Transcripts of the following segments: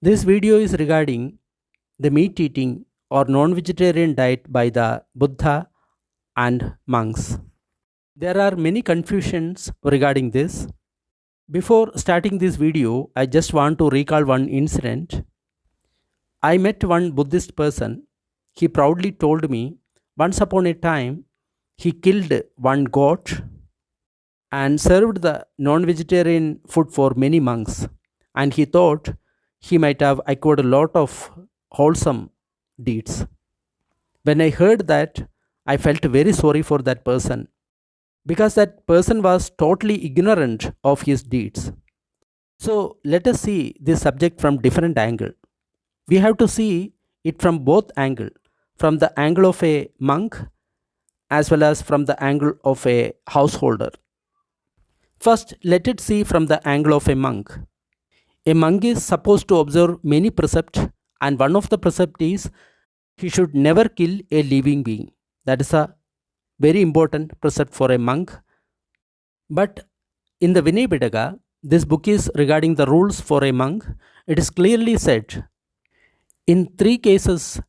This video is regarding the meat eating or non vegetarian diet by the Buddha and monks. There are many confusions regarding this. Before starting this video, I just want to recall one incident. I met one Buddhist person. He proudly told me once upon a time he killed one goat and served the non vegetarian food for many monks. And he thought he might have acquired a lot of wholesome deeds. When I heard that, I felt very sorry for that person because that person was totally ignorant of his deeds. So let us see this subject from different angle. We have to see it from both angle, from the angle of a monk as well as from the angle of a householder. First, let it see from the angle of a monk. A monk is supposed to observe many precepts, and one of the precepts is he should never kill a living being. That is a very important precept for a monk. But in the Vinaya Pitaka, this book is regarding the rules for a monk. It is clearly said in three cases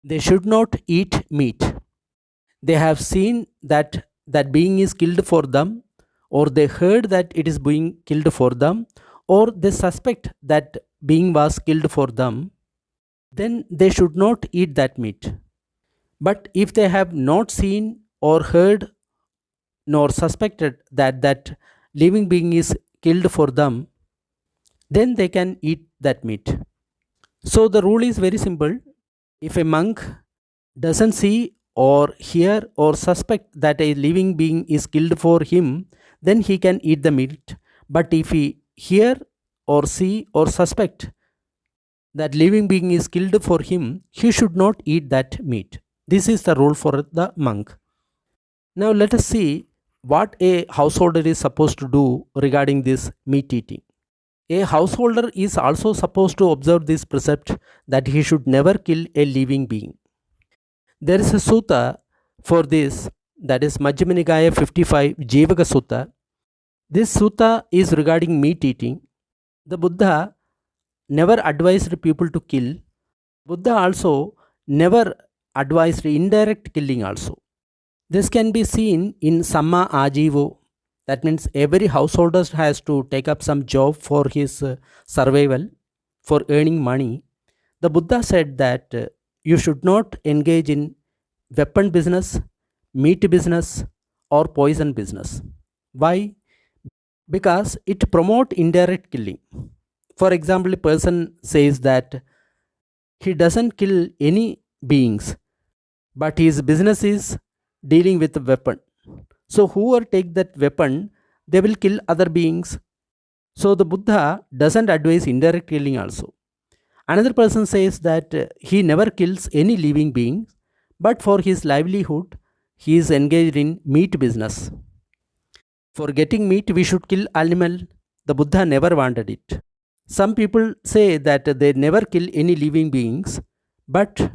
they should not eat meat. They have seen that that being is killed for them, or they heard that it is being killed for them, or they suspect that being was killed for them, then they should not eat that meat. But if they have not seen or heard nor suspected that that living being is killed for them, then they can eat that meat. So the rule is very simple. If a monk doesn't see or hear or suspect that a living being is killed for him, then he can eat the meat. But if he hear or see or suspect that living being is killed for him, he should not eat that meat. This is the rule for the monk. Now let us see what a householder is supposed to do regarding this meat eating. A householder is also supposed to observe this precept that he should never kill a living being. There is a sutta for this, that is Majjhima Nikaya 55 Jivaka Sutta. This sutta is regarding meat eating. The Buddha never advised people to kill. Buddha also never advised indirect killing also. This can be seen in Samma Ajivo. That means every householder has to take up some job for his survival, for earning money. The Buddha said that you should not engage in weapon business, meat business, or poison business. Why? Because it promote indirect killing. For example, a person says that he doesn't kill any beings, but his business is dealing with a weapon. So whoever take that weapon, they will kill other beings. So the Buddha doesn't advise indirect killing also. Another person says that he never kills any living beings, but for his livelihood, he is engaged in meat business. For getting meat, we should kill animal. The Buddha never wanted it. Some people say that they never kill any living beings, but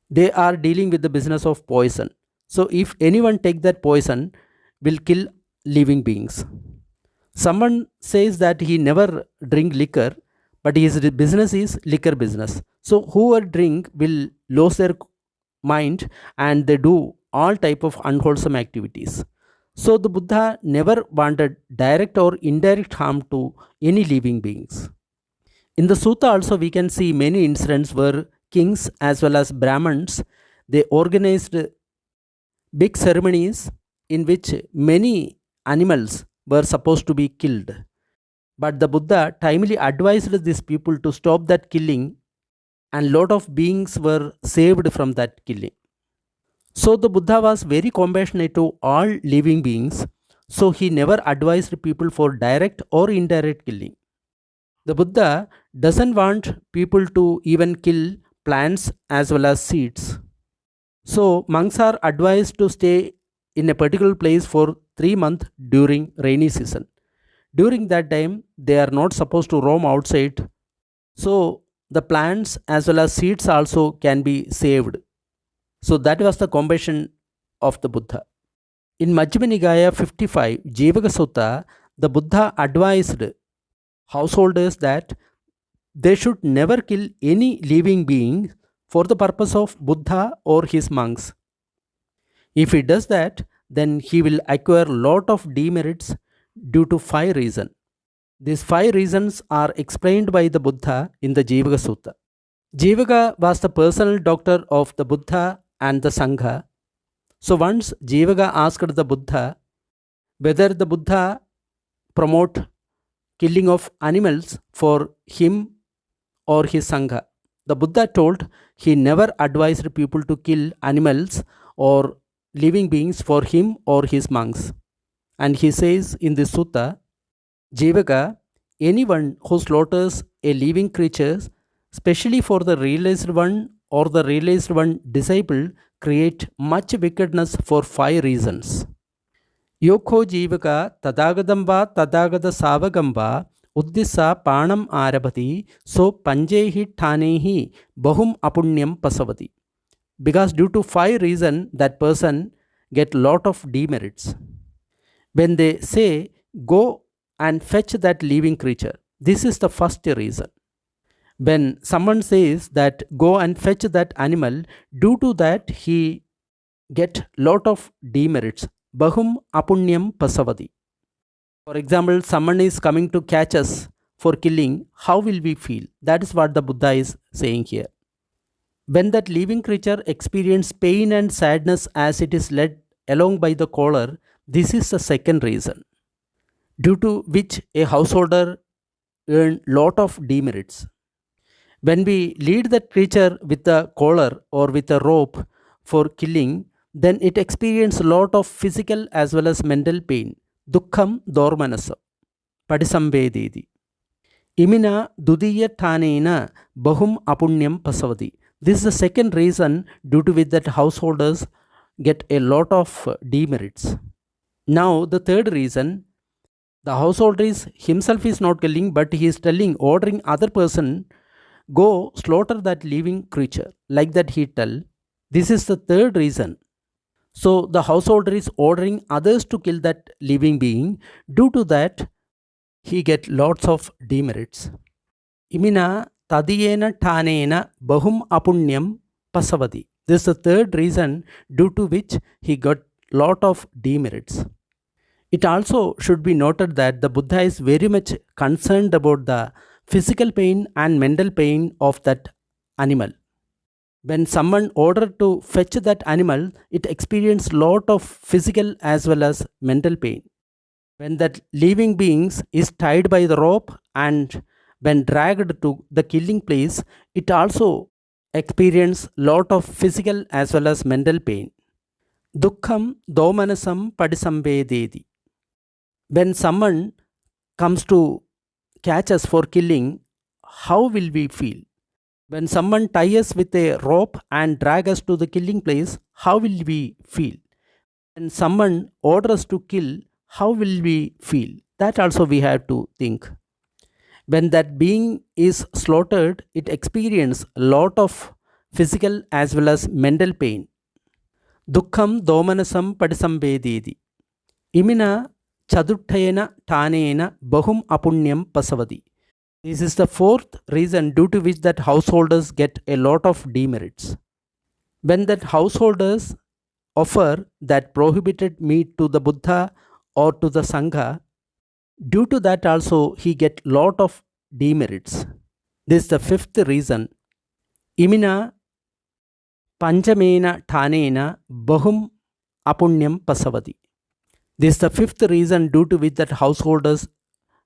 they are dealing with the business of poison. So if anyone take that poison, will kill living beings. Someone says that he never drink liquor, but his business is liquor business. So whoever drink will lose their mind and they do all type of unwholesome activities. So the Buddha never wanted direct or indirect harm to any living beings. In the sutta also we can see many incidents where kings as well as Brahmins, they organized big ceremonies in which many animals were supposed to be killed. But the Buddha timely advised these people to stop that killing, and lot of beings were saved from that killing. So the Buddha was very compassionate to all living beings, so he never advised people for direct or indirect killing. The Buddha doesn't want people to even kill plants as well as seeds. So monks are advised to stay in a particular place for 3 months during rainy season. During that time, they are not supposed to roam outside. So the plants as well as seeds also can be saved. So that was the compassion of the Buddha. In Majjhima Nikaya 55 Jivaka Sutta, the Buddha advised householders that they should never kill any living being for the purpose of Buddha or his monks. If he does that, then he will acquire lot of demerits due to five reasons. These five reasons are explained by the Buddha in the Jivaka Sutta. Jivaka was the personal doctor of the Buddha and the Sangha. So once Jivaka asked the Buddha whether the Buddha promote killing of animals for him or his Sangha. The Buddha told he never advised people to kill animals or living beings for him or his monks. And he says in this sutta, Jivaka, anyone who slaughters a living creature, especially for the realized one or the realized one disciple, create much wickedness for five reasons. Yokho Jivaka Tadagadamba Tadagada Savagamba Uddisa Panam Arabati so Panjehi Tanehi Bahum Apunyam Pasavati. Because due to five reasons that person get lot of demerits. When they say go and fetch that living creature, this is the first reason. When someone says that go and fetch that animal, due to that he get lot of demerits. Bahum apunyam pasavadi. For example, someone is coming to catch us for killing, how will we feel? That is what the Buddha is saying here. When that living creature experiences pain and sadness as it is led along by the collar, this is the second reason, due to which a householder earn lot of demerits. When we lead that creature with a collar or with a rope for killing, then it experiences a lot of physical as well as mental pain. Dukkham dormanasa padisambededi. Imina dudiya tanena bahum apunyam pasavadi. This is the second reason due to which that householders get a lot of demerits. Now the third reason, the householder is himself is not killing, but he is ordering other person, go slaughter that living creature. Like that he tell. This is the third reason. So the householder is ordering others to kill that living being. Due to that, he get lots of demerits. Imina tadiyena tanena bahum apunyam pasavadi. This is the third reason due to which he got lot of demerits. It also should be noted that the Buddha is very much concerned about the physical pain and mental pain of that animal. When someone ordered to fetch that animal, it experiences lot of physical as well as mental pain. When that living beings is tied by the rope and when dragged to the killing place, it also experiences lot of physical as well as mental pain. Dukkham domanasam padisambededi. When someone comes to catch us for killing, how will we feel? When someone ties us with a rope and drag us to the killing place, how will we feel? When someone orders us to kill, how will we feel? That also we have to think. When that being is slaughtered, it experiences a lot of physical as well as mental pain. Dukkham domanasam padisambededi. Imina chaduttayena tanena bahum apunyam pasavadi. This is the fourth reason due to which that householders get a lot of demerits. When that householders offer that prohibited meat to the Buddha or to the Sangha, due to that also he get lot of demerits. This is the fifth reason. Imina panchamena tanena bahum apunyam pasavadi. This is the fifth reason due to which that householders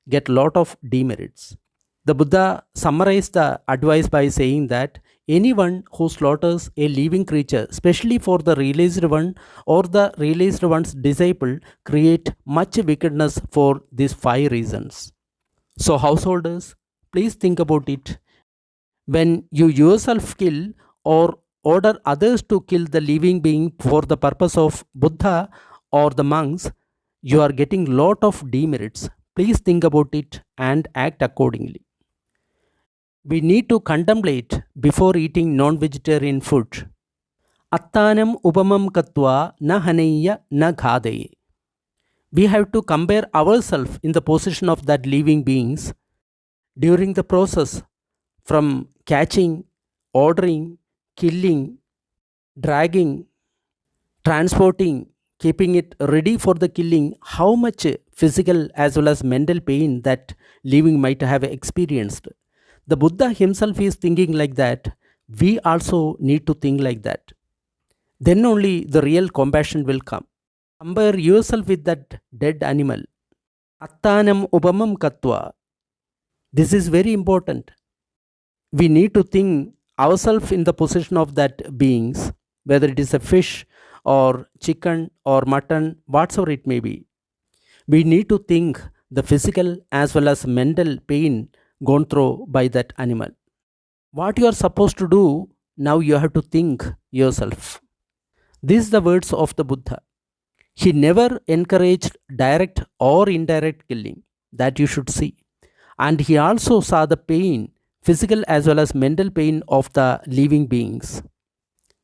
get lot of demerits. The Buddha summarized the advice by saying that anyone who slaughters a living creature, especially for the realized one or the realized one's disciple, create much wickedness for these five reasons. So householders, please think about it. When you yourself kill or order others to kill the living being for the purpose of Buddha or the monks, you are getting lot of demerits. Please think about it and act accordingly. We need to contemplate before eating non-vegetarian food. Attanam upamam katva na haneya na ghadaye. We have to compare ourselves in the position of that living beings. During the process, from catching, ordering, killing, dragging, transporting, keeping it ready for the killing, how much physical as well as mental pain that living might have experienced. The Buddha himself is thinking like that. We also need to think like that. Then only the real compassion will come. Compare yourself with that dead animal. Attanam upamam katva. This is very important. We need to think ourselves in the position of that beings, whether it is a fish or chicken or mutton, whatsoever it may be. We need to think the physical as well as mental pain gone through by that animal. What you are supposed to do, now you have to think yourself. These are the words of the Buddha. He never encouraged direct or indirect killing, that you should see. And he also saw the pain, physical as well as mental pain of the living beings,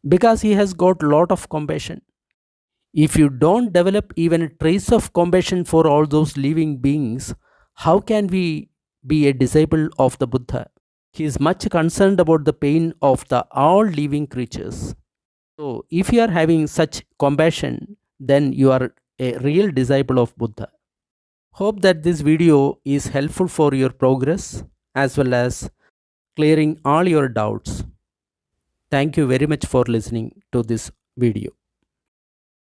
because he has got lot of compassion. If you don't develop even a trace of compassion for all those living beings, how can we be a disciple of the Buddha? He is much concerned about the pain of the all living creatures. So if you are having such compassion, then you are a real disciple of Buddha. Hope that this video is helpful for your progress as well as clearing all your doubts. Thank you very much for listening to this video.